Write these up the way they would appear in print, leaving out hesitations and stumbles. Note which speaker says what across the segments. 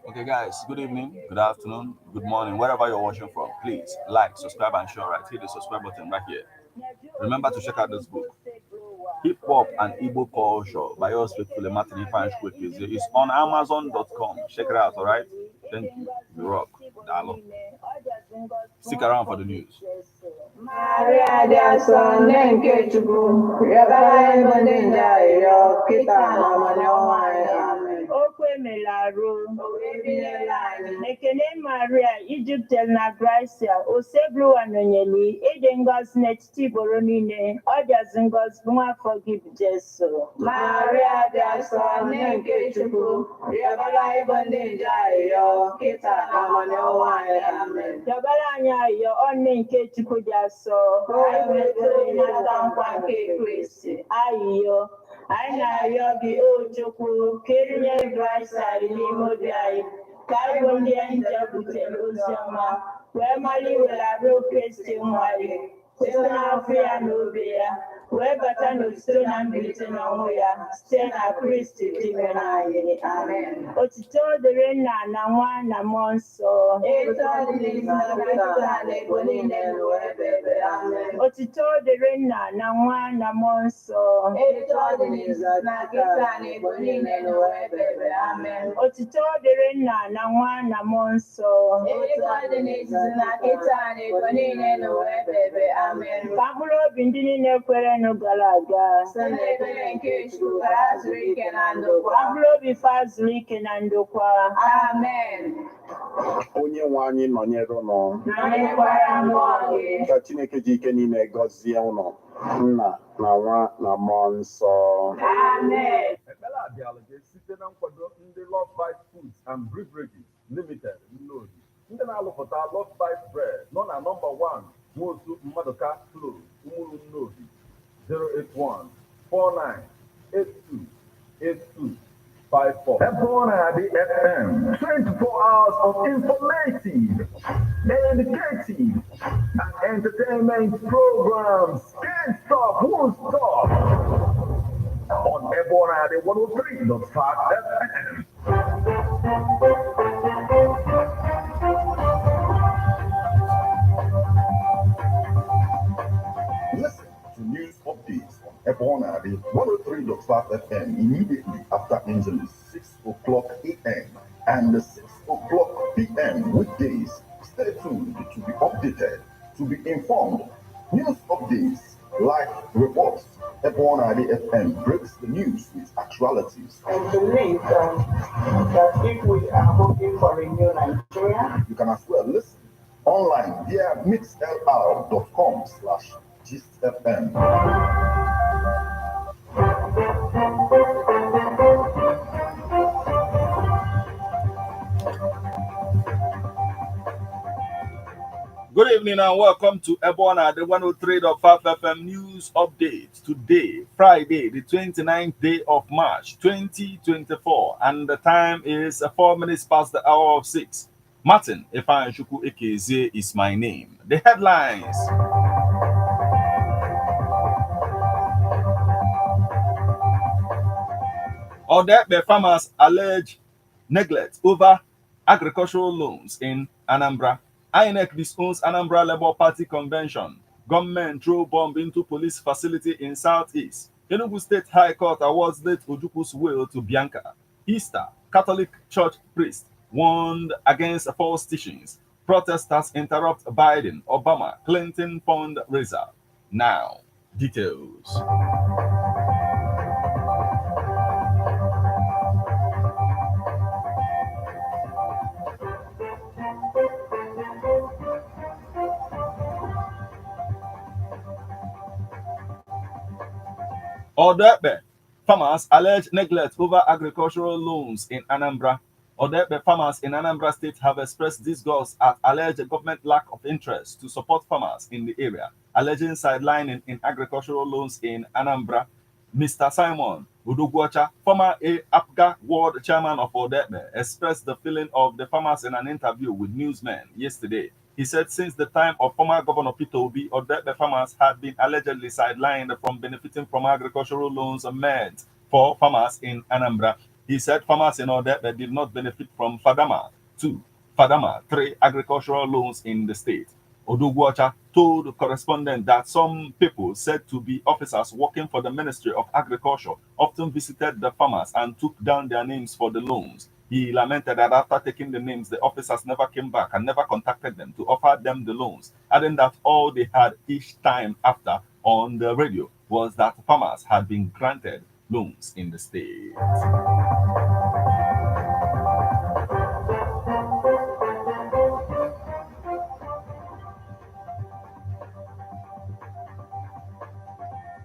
Speaker 1: Okay, guys, good evening, good afternoon, good morning, wherever you're watching from. Please like, subscribe, and share. Right, hit the subscribe button right here. Remember to check out this book, Hip Hop and Igbo Culture by yours faithfully, Martin Ifeanyi. It's on Amazon.com. Check it out, all right? Thank you. You rock. Dalo. Stick around for the news.
Speaker 2: Maria dia sonne nke Chukwu, yabara ebe ndị nje ayịrịọ, kịta na ọmụmụ amen.
Speaker 3: Okwu emelarụ
Speaker 2: Ebinyela anyị.
Speaker 3: ekele Maria Ijiptel na Gracia osebluwa nọnyeli ịdị ngọzi n'etiti igboro niile ọ dịazị ngọzi bụ nwafọ gị bụ Jesu.
Speaker 2: Maria dia sonne nke Chukwu, yabara ebe ndị nje ayịrịọ, kịta na ọmụmụ amen.
Speaker 3: Dọbara anyị ayọ ọnne nke Chukwu dị asọ
Speaker 2: Anyị wetara ịnata nkwa nke Kristi.
Speaker 3: ayịyọ anyị na-arịọ gị o Chukwu ka erinye Gracia n'ime obi anyị ka anyị bụ ndị nje butere ozi ọma wee mara iwelarụ Kristi nwa gị site n'afọ ya na obi ya wee bata n'otito na mbilite n'ọnwụ ya site na Kristi dibere anyị.
Speaker 2: Amen.
Speaker 3: Otito dịrị Nna na Nwa na Mmụọ Nsọ.
Speaker 2: Etu ọ dị n'isi na kịta na ebo niile n'ụwa ebe ebe. Amen.
Speaker 3: Otito dịrị Nna na Nwa na Mmụọ Nsọ.
Speaker 2: Etu ọ dị n'isi na kịta na ebo niile n'ụwa ebe ebe. Amen.
Speaker 3: Otito dịrị Nna na Nwa na Mmụọ Nsọ.
Speaker 2: Etu ọ dị n'isi na kịta na ebo niile n'ụwa ebe ebe. Amen.
Speaker 3: Ka mkpụrụ obi ndị niile kwerenụ gara aga
Speaker 2: Site n'ebere nke Chukwu ka ha zuru ike na ndokwa.
Speaker 3: ka mkpụrụ obi fa zuru ike na ndokwa.
Speaker 2: Amen.
Speaker 4: Onye nwe anyị nọnyere ụnụ,
Speaker 2: Nọnyekwara mmụọ gị.
Speaker 4: ka Chineke ji ike niile gọzie ụnụ, Nna na Nwa na Mmụọ Nsọ.
Speaker 2: Amen.
Speaker 5: Ekpere a bịara gị site na nkwado ndị Love Bite Foods and Beverages Limited Nnobi. Ndị na-alụpụta Love Bite Bread nọ na nọmba 1 Nwosu Mmadụka Close, Umuru Nnobi, 081-4982-8254. Ebonadi FM, 24 hours of informative, educative, and entertainment programs. Can't stop, won't stop. On Ebonadi 103.5 FM.
Speaker 6: Listen to news updates on Ebonadi 103.5 FM immediately after Angeles 6 o'clock a.m. and 6 o'clock p.m. weekdays. Stay tuned to be updated, to be informed. News updates, live reports. Ebonadi FM breaks the news with actualities.
Speaker 2: And believe that if we are hoping for a new Nigeria,
Speaker 6: You can as well listen online via mixlr.com/gistfm.
Speaker 1: Good evening and welcome to Ebona, the 103.5 FM news update. Today, Friday, the 29th day of March, 2024, and the time is 4 minutes past the hour of 6. Martin Ifeanyi Ekeze is my name. The headlines. Odebe farmers allege neglect over agricultural loans in Anambra. INEC disowns Anambra Labour Party convention. Gunmen throw bomb into police facility in Southeast. Enugu State High Court awards late Ojukwu's will to Bianca. Easter, Catholic Church priest warned against false teachings. Protesters interrupt Biden, Obama, Clinton fundraiser. Now, details. Odebe farmers allege neglect over agricultural loans in Anambra. Odebe farmers in Anambra State have expressed disgust at alleged government lack of interest to support farmers in the area, alleging sidelining in agricultural loans in Anambra. Mr. Simon Udugwacha, former APGA World Chairman of Odebe, expressed the feeling of the farmers in an interview with newsmen yesterday. He He said since the time of former Governor Peter Obi, Odebe farmers had been allegedly sidelined from benefiting from agricultural loans meant for farmers in Anambra. He said farmers in Odebe did not benefit from Fadama 2, Fadama 3 agricultural loans in the state. Odugwacha told the correspondent that some people said to be officers working for the Ministry of Agriculture often visited the farmers and took down their names for the loans. He lamented that after taking the names, the officers never came back and never contacted them to offer them the loans, adding that all they had each time after on the radio was that farmers had been granted loans in the state.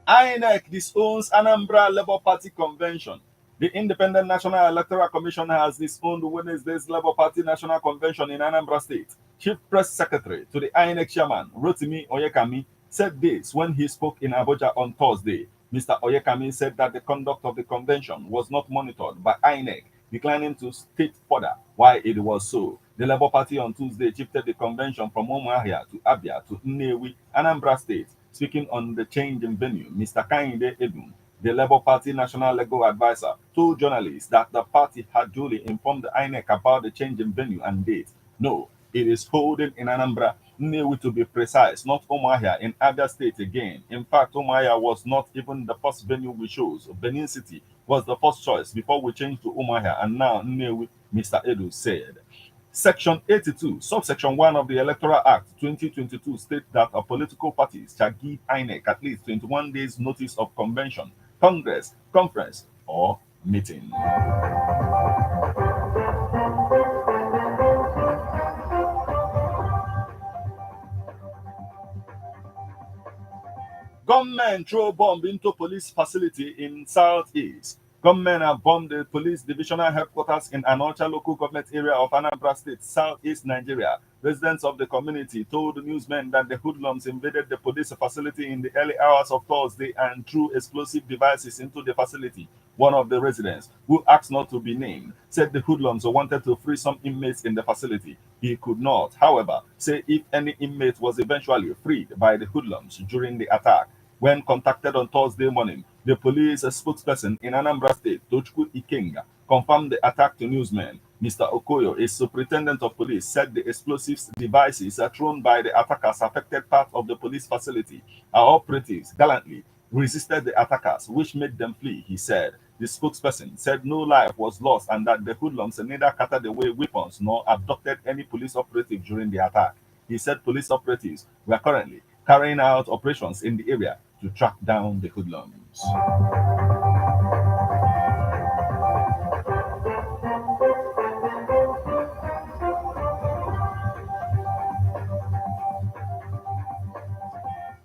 Speaker 1: INEC disowns Anambra Labour Party convention. The Independent National Electoral Commission has disowned Wednesday's Labour Party National Convention in Anambra State. Chief Press Secretary to the INEC chairman, Rotimi Oyekami, said this when he spoke in Abuja on Thursday. Mr. Oyekami said that the conduct of the convention was not monitored by INEC, declining to state further why it was so. The Labour Party on Tuesday shifted the convention from Umuahia to Abia to Nnewi, Anambra State. Speaking on the change in venue, Mr. Kainde Edun, the Labour Party National Legal Advisor, told journalists that the party had duly informed the INEC about the change in venue and date. No, it is holding in Anambra, Nnewi to be precise, not Umuahia in Abia State again. In fact, Umuahia was not even the first venue we chose. Benin City was the first choice before we changed to Umuahia, and now Nnewi, Mr. Edu said. Section 82, subsection 1 of the Electoral Act 2022 states that political parties shall give INEC at least 21 days notice of convention, congress, conference, or meeting. Gunmen throw bomb into police facility in Southeast. Gunmen have bombed the police divisional headquarters in Anocha local government area of Anambra State, Southeast Nigeria. Residents of the community told newsmen that the hoodlums invaded the police facility in the early hours of Thursday and threw explosive devices into the facility. One of the residents, who asked not to be named, said the hoodlums wanted to free some inmates in the facility. He could not, however, say if any inmate was eventually freed by the hoodlums during the attack. When contacted on Thursday morning, the police spokesperson in Anambra State, Tochukwu Ikenga, confirmed the attack to newsmen. Mr. Okoyo, a superintendent of police, said the explosive devices thrown by the attackers affected part of the police facility. Our operatives gallantly resisted the attackers, which made them flee, he said. The spokesperson said no life was lost and that the hoodlums neither carted away weapons nor abducted any police operative during the attack. He said police operatives were currently carrying out operations in the area to track down the hoodlums.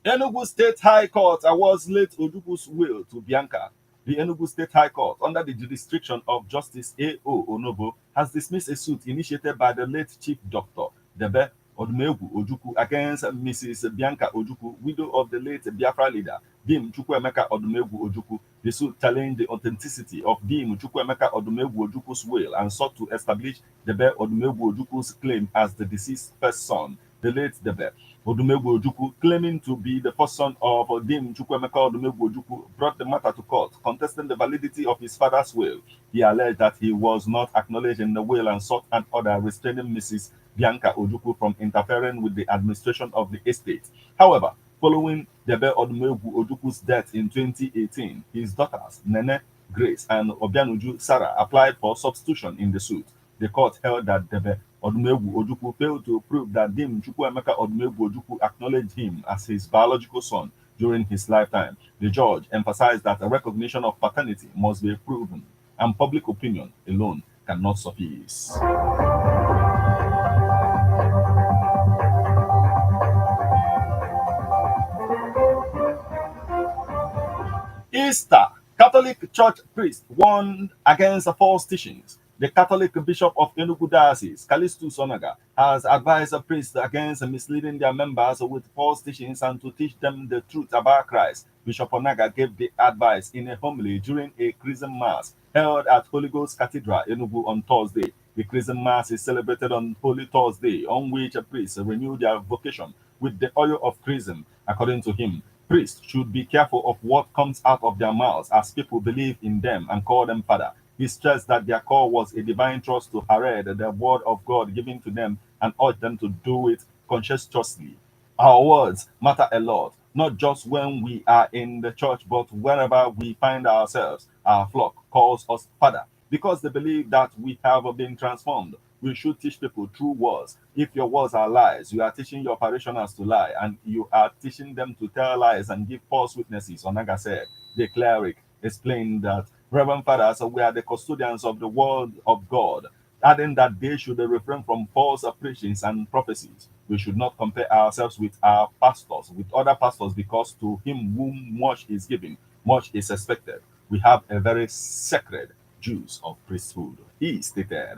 Speaker 1: Enugu State High Court awards late Ojuku's will to Bianca. The Enugu State High Court, under the jurisdiction of Justice A.O. Onobo, has dismissed a suit initiated by the late Chief Doctor Debe Odumegwu Ojukwu against Mrs. Bianca Ojukwu, widow of the late Biafra leader, Dim Chukwuemeka Odumegwu Ojukwu. The suit challenged the authenticity of Dim Chukwuemeka Odumegwu Ojukwu's will and sought to establish Debe Odumegwu Ojukwu's claim as the deceased first son, the late Debe Odumegwu Ojukwu, claiming to be the first son of Dim Chukwuemeka Odumegwu Ojukwu, brought the matter to court, contesting the validity of his father's will. He alleged that he was not acknowledged in the will and sought an order restraining Mrs. Bianca Ojukwu from interfering with the administration of the estate. However, following Debe Odumegwu Ojukwu's death in 2018, his daughters, Nene Grace and Obianuju Sarah, applied for substitution in the suit. The court held that Debe Odumegwu Ojukwu failed to prove that Dim Chukwuemeka Odumegwu Ojukwu acknowledged him as his biological son during his lifetime. The judge emphasized that a recognition of paternity must be proven, and public opinion alone cannot suffice. Easter. Catholic Church priest warned against false teachings. The Catholic Bishop of Enugu Diocese, Callistus Onaga, has advised priests against misleading their members with false teachings and to teach them the truth about Christ. Bishop Onaga gave the advice in a homily during a Chrism Mass held at Holy Ghost Cathedral, Enugu, on Thursday. The Christian Mass is celebrated on Holy Thursday, on which priests renew their vocation with the oil of chrism. According to him, priests should be careful of what comes out of their mouths as people believe in them and call them Father. He stressed that their call was a divine trust to herald the word of God given to them and urged them to do it conscientiously. Our words matter a lot, not just when we are in the church, but wherever we find ourselves. Our flock calls us Father because they believe that we have been transformed. We should teach people true words. If your words are lies, you are teaching your parishioners to lie, and you are teaching them to tell lies and give false witnesses. Onaga said, the cleric explained that Reverend Fathers, we are the custodians of the word of God, adding that they should refrain from false preachings and prophecies. We should not compare ourselves with our pastors, with other pastors, because to him whom much is given, much is expected. We have a very sacred dues of priesthood. He stated.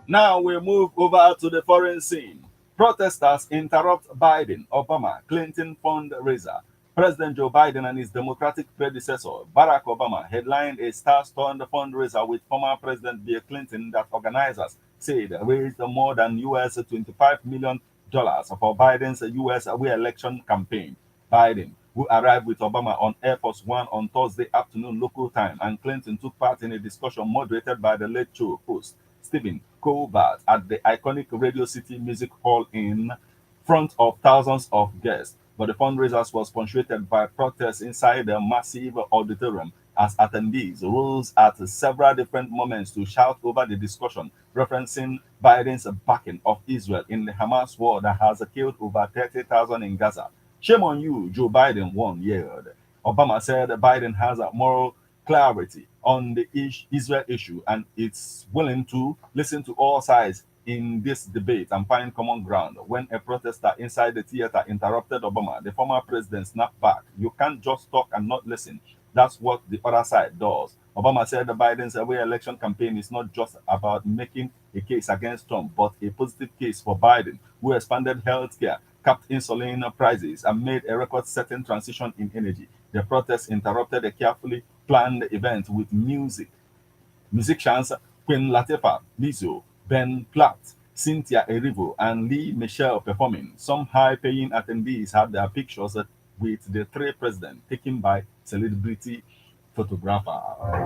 Speaker 1: Now we move over to the foreign scene. Protesters interrupt Biden, Obama, Clinton fundraiser. President Joe Biden and his Democratic predecessor, Barack Obama, headlined a star-studded fundraiser with former President Bill Clinton that organizers said raised more than US $25 million for Biden's US re-election campaign. Biden, who arrived with Obama on Air Force One on Thursday afternoon local time, and Clinton took part in a discussion moderated by the Late Show host Stephen Colbert at the iconic Radio City Music Hall in front of thousands of guests. But the fundraisers was punctuated by protests inside the massive auditorium as attendees rose at several different moments to shout over the discussion, referencing Biden's backing of Israel in the Hamas war that has killed over 30,000 in Gaza. Shame on you, Joe Biden won, yelled. Obama said Biden has a moral clarity on the Israel issue and it's willing to listen to all sides in this debate and find common ground. When a protester inside the theater interrupted Obama, the former president snapped back. You can't just talk and not listen. That's what the other side does. Obama said Biden's re-election campaign is not just about making a case against Trump, but a positive case for Biden, who expanded health care, capped insulin prices, and made a record-setting transition in energy. The protests interrupted a carefully planned event with musicians Queen Latifah, Lizzo, Ben Platt, Cynthia Erivo, and Lee Michelle performing. Some high-paying attendees had their pictures with the three presidents taken by celebrity photographers.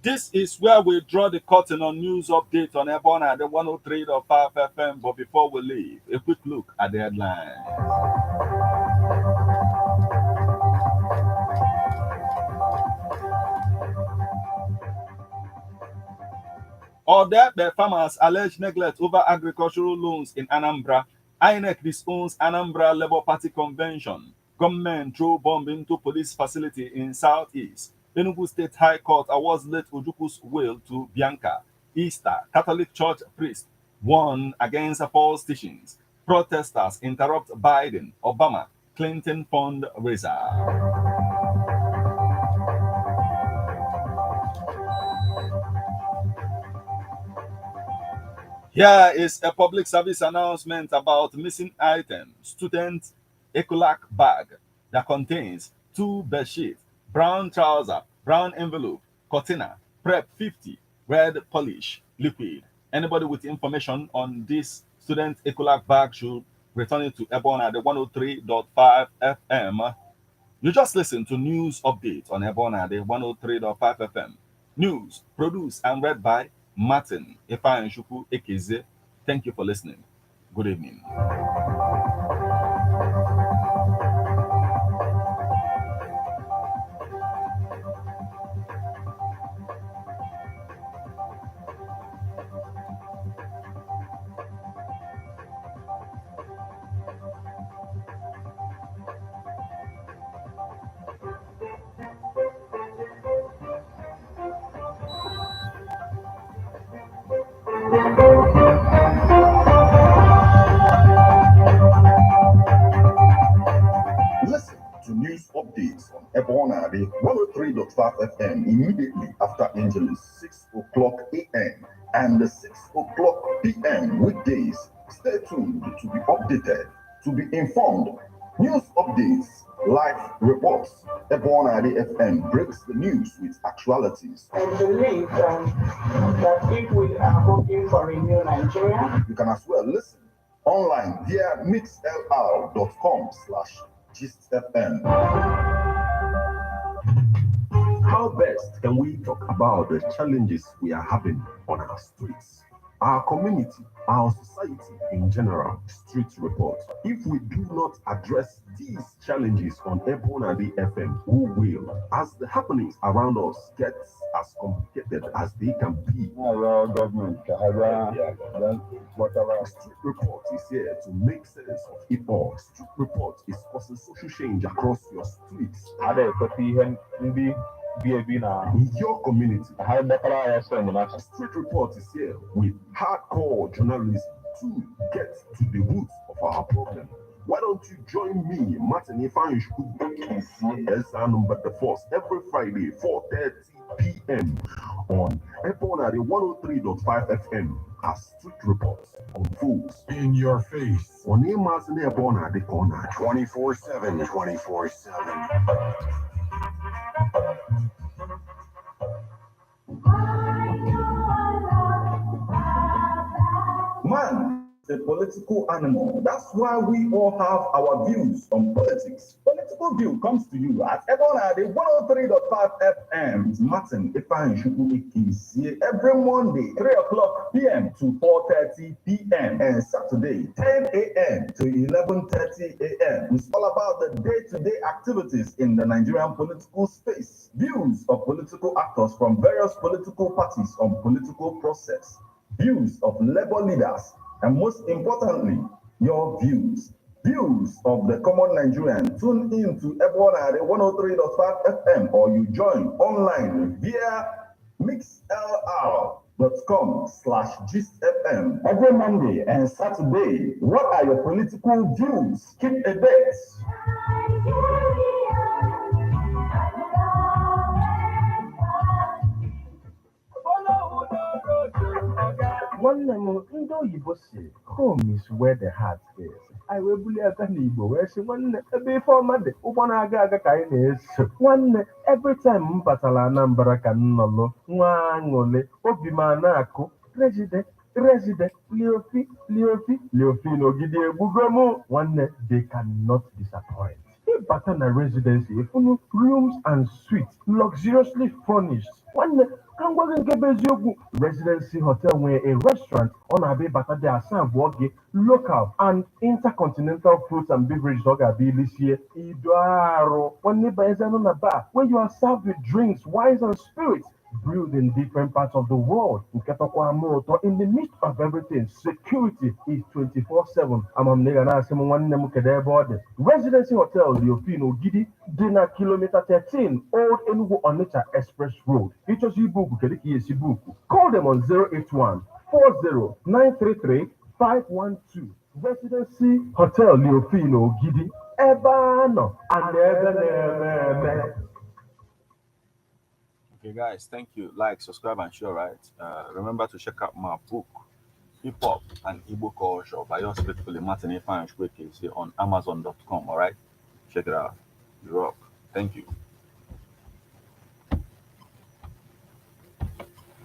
Speaker 1: This is where we draw the curtain on news update on Ebona at the 103.5 FM. But before we leave, a quick look at the headline. Odepe farmers allege neglect over agricultural loans in Anambra. INEC disowns Anambra Labour Party convention. Gunmen throw bomb into police facility in Southeast. Enugu State High Court awards late Ojuku's will to Bianca. Easter, Catholic Church priest warn against false teachings. Protesters interrupt Biden, Obama, Clinton fundraiser. Here is a public service announcement about missing item. Student Ecolac bag that contains 2 bedsheets, brown trouser, brown envelope, cortina, prep 50, red polish, liquid. Anybody with information on this student Ecolac bag should return it to Ebon at the 103.5 FM. You just listen to news update on Ebona, the 103.5 FM. News produced and read by Martin Ifeanyi Ekeze. Thank you for listening. Good evening.
Speaker 6: updates on Ebonade 103.5 FM immediately after Angeles 6 o'clock a.m. and 6 o'clock p.m. weekdays. Stay tuned to be updated, to be informed. News updates, live reports. Ebonade FM breaks the news with actualities.
Speaker 3: I believe that if we are hoping for a new Nigeria,
Speaker 6: You can as well listen online via mixlr.com/gistfm. How best can we talk about the challenges we are having on our streets, our community, our society in general? Street report. If we do not address these challenges on Ebonade FM, who will? As the happenings around us get as complicated as they can be,
Speaker 4: Government, whatever.
Speaker 6: Street Report is here to make sense of it all. Street Report is causing social change across your streets, in your community. Street Report is here with hardcore journalism to get to the roots of our problem. Why don't you join me, Martin Ifanishku, number the first every Friday, 4:30 p.m. on Ebonade 103.5 FM as Street Reports unfolds in your face on Amazon Ebonade corner 24/7, 24/7. Man is a political animal. That's why we all have our views on politics. Political View comes to you at Ebonade 103.5 FM. It's Martin Ifanishku every Monday, 3 o'clock p.m. to 4:30 p.m. and Saturday, 10 a.m. to 11:30 a.m. It's all about the day-to-day activities in the Nigerian political space. Views of political actors from various political parties on political process. Views of labor leaders, and most importantly, your views. Views of the common Nigerian. Tune in to Ebonade 103.5 FM or you join online via mixlr.com/gistfm every Monday and Saturday. What are your political views? Keep a date.
Speaker 5: Nwanne m ndị oyibo si home is where the heart is. Anyị wee bulie aka n'Igbo wee sị nwanne ebe ife ọma dị ụgbọ na-aga aga ka anyị na-eso. Nwanne every time m batara Anambra ka m nọlụ nwa aṅụrị obi m na-akụ resident Leofi n'ogidi egbugo m. Nwanne they cannot disappoint. Ịbata na residency ifunu rooms and suites luxuriously furnished. Nwanne ka m gwa gị nke bụ eziokwu, Residency Hotel nwere a restaurant ọ na-abịa ịbata dị asaa abụọ gị local and intercontinental fruits and beverages ọ ga-abịa ilisie ido arụ. Nwanne banyezanụ na bar where you are served with drinks, wines and spirits brewed in different parts of the world. In the midst of everything, security is 24/7. Residency Hotel Leofino Gidi, Dina Kilometer 13, Old Enugu Onitsha Express Road. Call them on 081 40 933 512. Residency Hotel Leofino Gidi, Ebano, and Ebenezer.
Speaker 1: Okay, guys, thank you. Like, subscribe, and share, right? Remember to check out my book, Hip Hop and Igbo Culture by yours faithfully, Martin Ifanishku, on Amazon.com, all right? Check it out. You rock. Thank you.